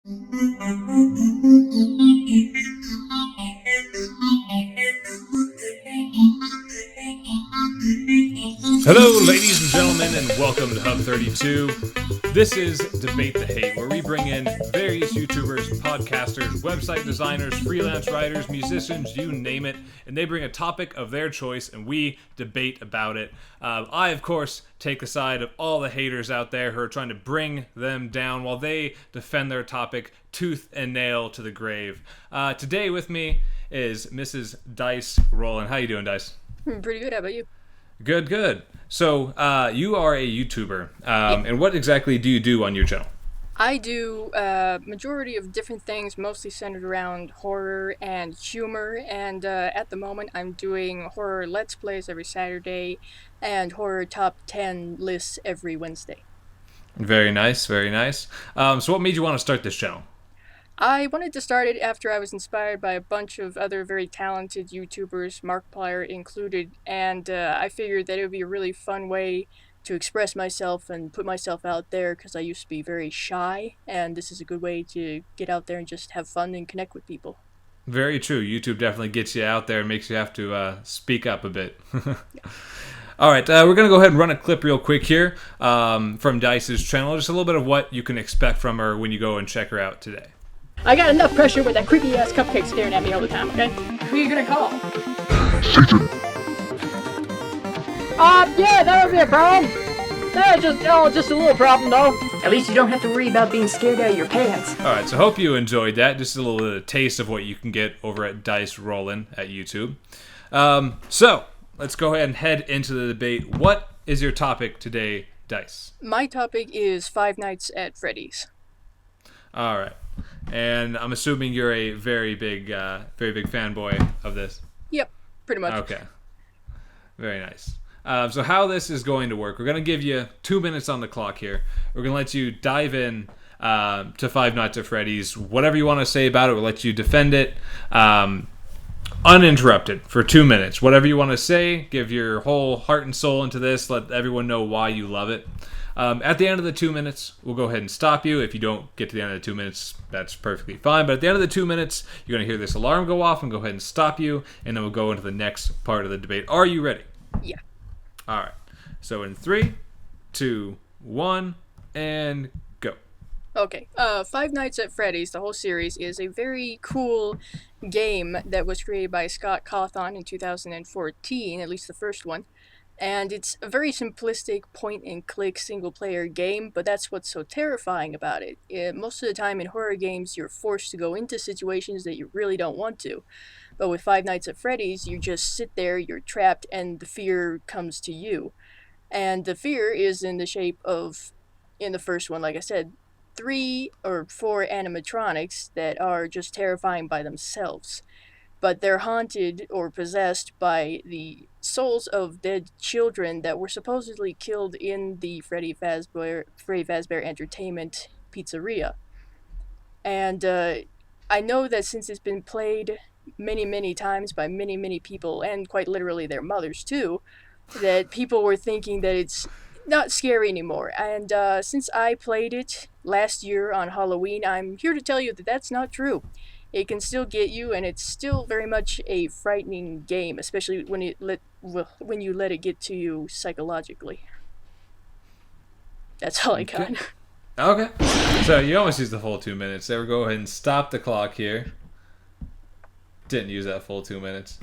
Hello, ladies and gentlemen, and welcome to Hub 32. This is Debate the Hate, where we bring in various YouTubers, podcasters, website designers, freelance writers, musicians, you name it, and they bring a topic of their choice, and we debate about it. I, of course, take the side of all the haters out there who are trying to bring them down while they defend their topic tooth and nail to the grave. Today with me is Mrs. Dice Rollen. How you doing, Dice? Pretty good. How about you? Good. So, you are a YouTuber, and what exactly do you do on your channel? I do majority of different things, mostly centered around horror and humor, and at the moment I'm doing horror Let's Plays every Saturday and horror top 10 lists every Wednesday. Very nice. So what made you want to start this channel? I wanted to start it after I was inspired by a bunch of other very talented YouTubers, Markiplier included, and I figured that it would be a really fun way to express myself and put myself out there because I used to be very shy, and this is a good way to get out there and just have fun and connect with people. Very true. YouTube definitely gets you out there and makes you have to speak up a bit. All right, we're going to go ahead and run a clip real quick here from Dice's channel, just a little bit of what you can expect from her when you go and check her out today. I got enough pressure with that creepy ass cupcake staring at me all the time, okay? Who are you gonna call? Satan. Yeah, that would be a problem. Just a little problem though. At least you don't have to worry about being scared out of your pants. All right, so hope you enjoyed that. Just a little bit of taste of what you can get over at Dice Rollen at YouTube. So let's go ahead and head into the debate. What is your topic today, Dice? My topic is Five Nights at Freddy's. All right. And I'm assuming you're a very big fanboy of this. Yep, pretty much. Okay. Very nice. So how this is going to work, we're going to give you 2 minutes on the clock here. We're going to let you dive in to Five Nights at Freddy's. Whatever you want to say about it, we'll let you defend it uninterrupted for 2 minutes. Whatever you want to say, give your whole heart and soul into this. Let everyone know why you love it. At the end of the 2 minutes, we'll go ahead and stop you. If you don't get to the end of the 2 minutes, that's perfectly fine. But at the end of the 2 minutes, you're going to hear this alarm go off and go ahead and stop you, and then we'll go into the next part of the debate. Are you ready? Yeah. All right. So in 3, 2, 1, and go. Okay. Five Nights at Freddy's, the whole series, is a very cool game that was created by Scott Cawthon in 2014, at least the first one. And it's a very simplistic point-and-click single-player game, but that's what's so terrifying about it. Most of the time in horror games, you're forced to go into situations that you really don't want to. But with Five Nights at Freddy's, you just sit there, you're trapped, and the fear comes to you. And the fear is in the shape of, in the first one, like I said, 3 or 4 animatronics that are just terrifying by themselves. But they're haunted or possessed by the souls of dead children that were supposedly killed in the Freddy Frazbear Entertainment Pizzeria. And I know that since it's been played many times by many people, and quite literally their mothers too, that people were thinking that it's not scary anymore. And since I played it last year on Halloween, I'm here to tell you that that's not true. It can still get you, and it's still very much a frightening game, especially when you let it get to you psychologically. That's all I got. Okay. So you almost used the full 2 minutes. There we go. Ahead and stop the clock here. Didn't use that full 2 minutes.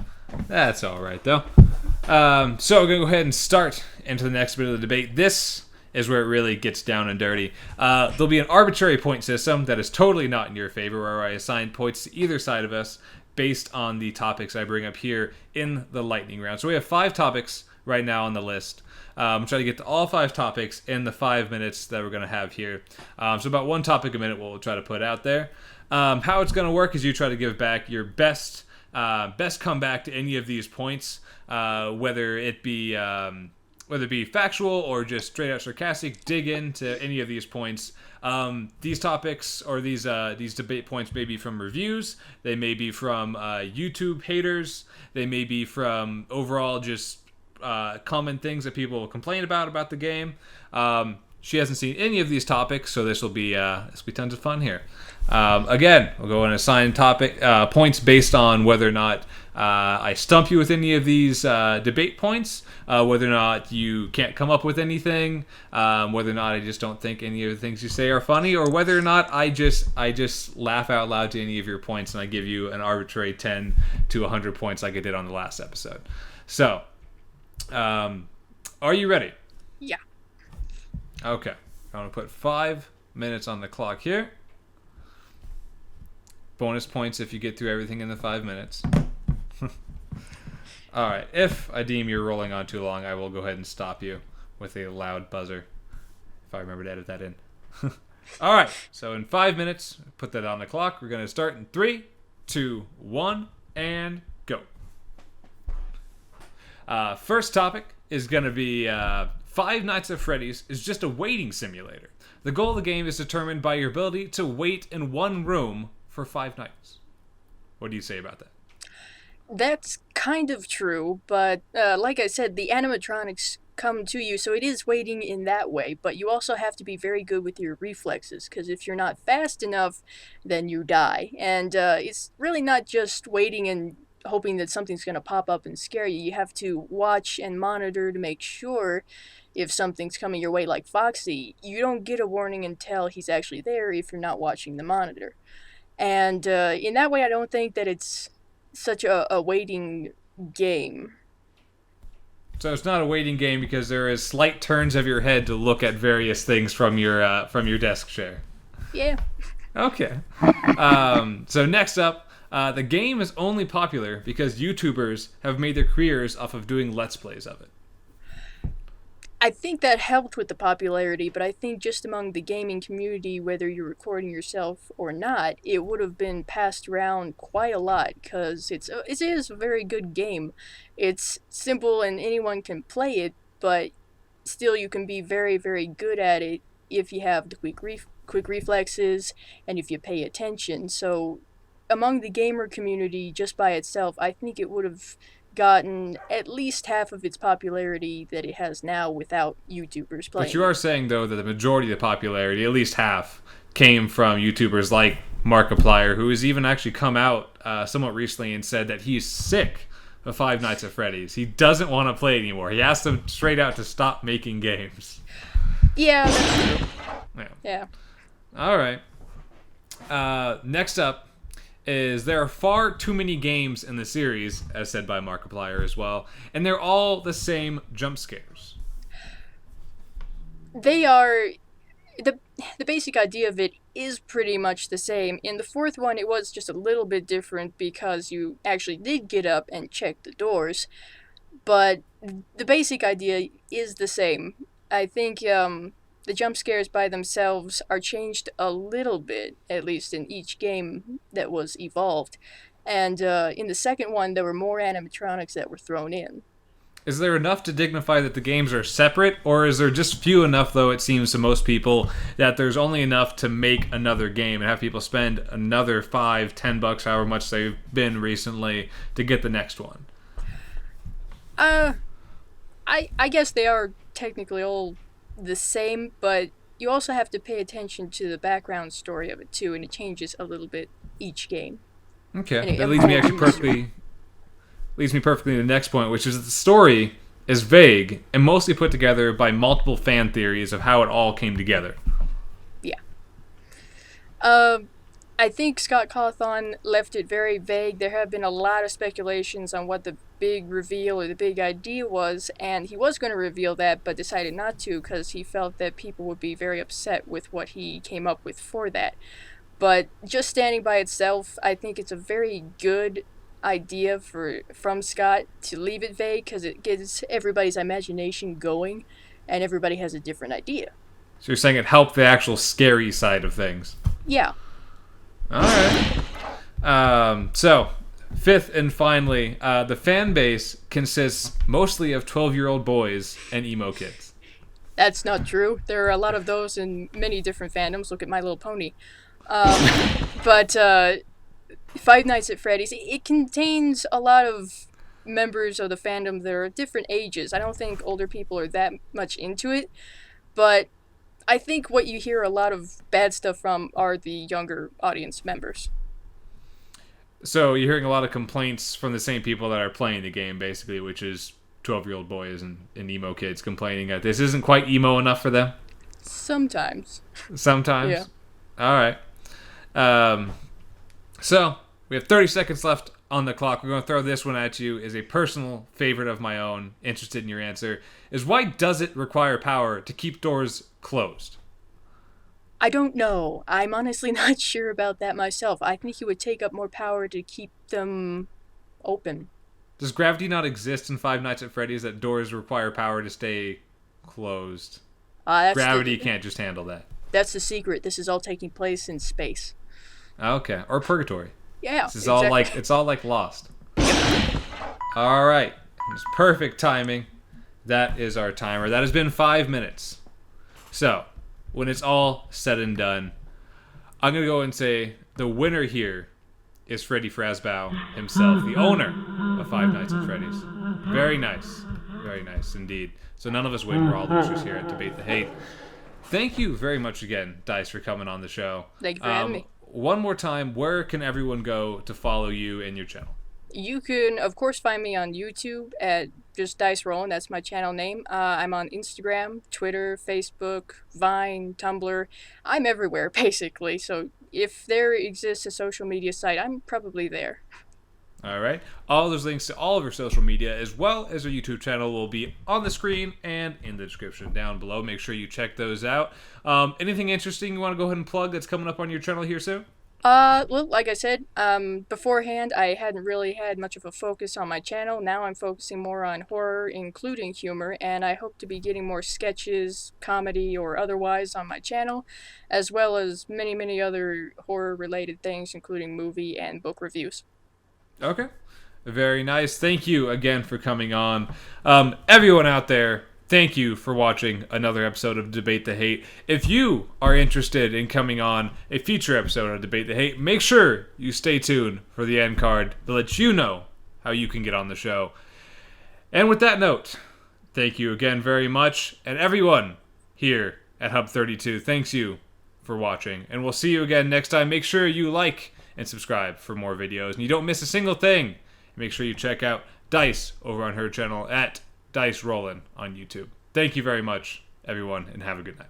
That's all right, though. So we're going to go ahead and start into the next bit of the debate. This is where it really gets down and dirty. There'll be an arbitrary point system that is totally not in your favor, where I assign points to either side of us based on the topics I bring up here in the lightning round. So we have 5 topics right now on the list. I'm trying to get to all 5 topics in the 5 minutes that we're going to have here. So about 1 topic a minute we'll try to put out there. How it's going to work is you try to give back your best comeback to any of these points, whether it be factual or just straight out sarcastic. Dig into any of these points. These topics or these debate points may be from reviews. They may be from YouTube haters. They may be from overall just common things that people complain about the game. She hasn't seen any of these topics, so this will be tons of fun here. Again, we'll go and assign topic points based on whether or not I stump you with any of these debate points, whether or not you can't come up with anything, whether or not I just don't think any of the things you say are funny, or whether or not I just laugh out loud to any of your points and I give you an arbitrary 10 to 100 points like I did on the last episode. So, are you ready? Yeah. Okay. I'm going to put 5 minutes on the clock here. Bonus points if you get through everything in the 5 minutes. All right. If I deem you're rolling on too long, I will go ahead and stop you with a loud buzzer. If I remember to edit that in. All right. So in 5 minutes, put that on the clock. We're going to start in 3, 2, 1, and go. First topic is going to be Five Nights at Freddy's is just a waiting simulator. The goal of the game is determined by your ability to wait in one room for 5 nights. What do you say about that? That's kind of true, but like I said, the animatronics come to you, so it is waiting in that way, but you also have to be very good with your reflexes, because if you're not fast enough, then you die. And it's really not just waiting and hoping that something's going to pop up and scare you. You have to watch and monitor to make sure if something's coming your way, like Foxy. You don't get a warning until he's actually there if you're not watching the monitor. And in that way, I don't think that it's such a waiting game. So it's not a waiting game because there is slight turns of your head to look at various things from your desk chair. Yeah. Okay. So next up, the game is only popular because YouTubers have made their careers off of doing Let's Plays of it. I think that helped with the popularity, but I think just among the gaming community, whether you're recording yourself or not, it would have been passed around quite a lot, because it is a very good game. It's simple and anyone can play it, but still you can be very, very good at it if you have the quick reflexes and if you pay attention. So among the gamer community, just by itself, I think it would have gotten at least half of its popularity that it has now without YouTubers playing. But you are saying, though, that the majority of the popularity, at least half, came from YouTubers like Markiplier, who has even actually come out somewhat recently and said that he's sick of Five Nights at Freddy's. He doesn't want to play anymore. He asked them straight out to stop making games. Yeah, that's true. Yeah. All right. Next up is there are far too many games in the series, as said by Markiplier as well, and they're all the same jump scares. They are... The basic idea of it is pretty much the same. In the fourth one, it was just a little bit different because you actually did get up and check the doors, but the basic idea is the same. I think the jump scares by themselves are changed a little bit, at least in each game that was evolved. And in the second one, there were more animatronics that were thrown in. Is there enough to dignify that the games are separate, or is there just few enough, though it seems to most people, that there's only enough to make another game and have people spend another $5-10, however much they've been recently, to get the next one? I guess they are technically all the same, but you also have to pay attention to the background story of it too, and it changes a little bit each game. Okay, that leads me perfectly to the next point, which is that the story is vague and mostly put together by multiple fan theories of how it all came together. Yeah. I think Scott Cawthon left it very vague. There have been a lot of speculations on what the big reveal or the big idea was, and he was going to reveal that, but decided not to because he felt that people would be very upset with what he came up with for that. But just standing by itself, I think it's a very good idea from Scott to leave it vague, because it gets everybody's imagination going, and everybody has a different idea. So you're saying it helped the actual scary side of things? Yeah. Alright. So, fifth and finally, the fan base consists mostly of 12-year-old boys and emo kids. That's not true. There are a lot of those in many different fandoms. Look at My Little Pony. But Five Nights at Freddy's, it contains a lot of members of the fandom that are different ages. I don't think older people are that much into it, but I think what you hear a lot of bad stuff from are the younger audience members. So you're hearing a lot of complaints from the same people that are playing the game, basically, which is 12-year-old boys and emo kids complaining that this isn't quite emo enough for them. Sometimes. Sometimes? Yeah. All right. So we have 30 seconds left on the clock. We're going to throw this one at you. Is a personal favorite of my own. Interested in your answer. Is why does it require power to keep doors closed? I don't know. I'm honestly not sure about that myself. I think it would take up more power to keep them open. Does gravity not exist in Five Nights at Freddy's that doors require power to stay closed? Gravity can't just handle that. That's the secret. This is all taking place in space. Okay. Or purgatory. Yeah, This is all like it's all like Lost. All right. It's perfect timing. That is our timer. That has been 5 minutes. So, when it's all said and done, I'm going to go and say the winner here is Freddy Frazbear himself, the owner of Five Nights at Freddy's. Very nice. Very nice indeed. So none of us win. We're all losers here at Debate the Hate. Thank you very much again, Dice, for coming on the show. Thank you for having me. One more time, where can everyone go to follow you and your channel? You can, of course, find me on YouTube at just Dice Rollen. That's my channel name. I'm on Instagram, Twitter, Facebook, Vine, Tumblr. I'm everywhere, basically. So if there exists a social media site, I'm probably there. All right. All those links to all of our social media, as well as our YouTube channel, will be on the screen and in the description down below. Make sure you check those out. Anything interesting you want to go ahead and plug that's coming up on your channel here soon? Well, like I said, beforehand, I hadn't really had much of a focus on my channel. Now I'm focusing more on horror, including humor, and I hope to be getting more sketches, comedy, or otherwise on my channel, as well as many, many other horror-related things, including movie and book reviews. Okay. Very nice. Thank you again for coming on. Everyone out there, thank you for watching another episode of Debate the Hate. If you are interested in coming on a future episode of Debate the Hate, make sure you stay tuned for the end card to let you know how you can get on the show. And with that note, thank you again very much. And everyone here at Hub 32, thanks you for watching. And we'll see you again next time. Make sure you like and subscribe for more videos. And you don't miss a single thing. Make sure you check out Dice over on her channel at Dice Rollen on YouTube. Thank you very much, everyone, and have a good night.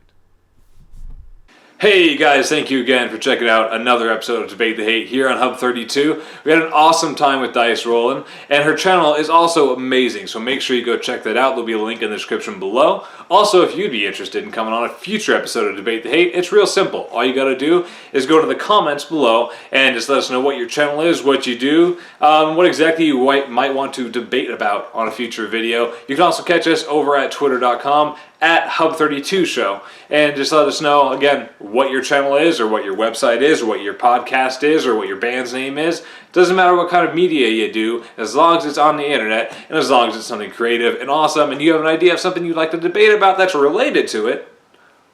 Hey guys, thank you again for checking out another episode of Debate the Hate here on Hub 32. We had an awesome time with Dice Rollen, and her channel is also amazing, so make sure you go check that out. There'll be a link in the description below. Also, if you'd be interested in coming on a future episode of Debate the Hate, it's real simple. All you gotta do is go to the comments below and just let us know what your channel is, what you do, what exactly you might want to debate about on a future video. You can also catch us over at twitter.com at Hub32Show, and just let us know, again, what your channel is, or what your website is, or what your podcast is, or what your band's name is. Doesn't matter what kind of media you do, as long as it's on the internet, and as long as it's something creative and awesome, and you have an idea of something you'd like to debate about that's related to it,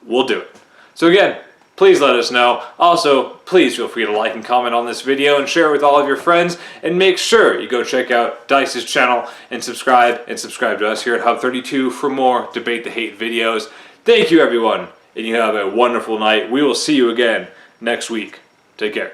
we'll do it. So again, please let us know. Also, please feel free to like and comment on this video and share it with all of your friends. And make sure you go check out Dice's channel and subscribe to us here at Hub 32 for more Debate the Hate videos. Thank you, everyone, and you have a wonderful night. We will see you again next week. Take care.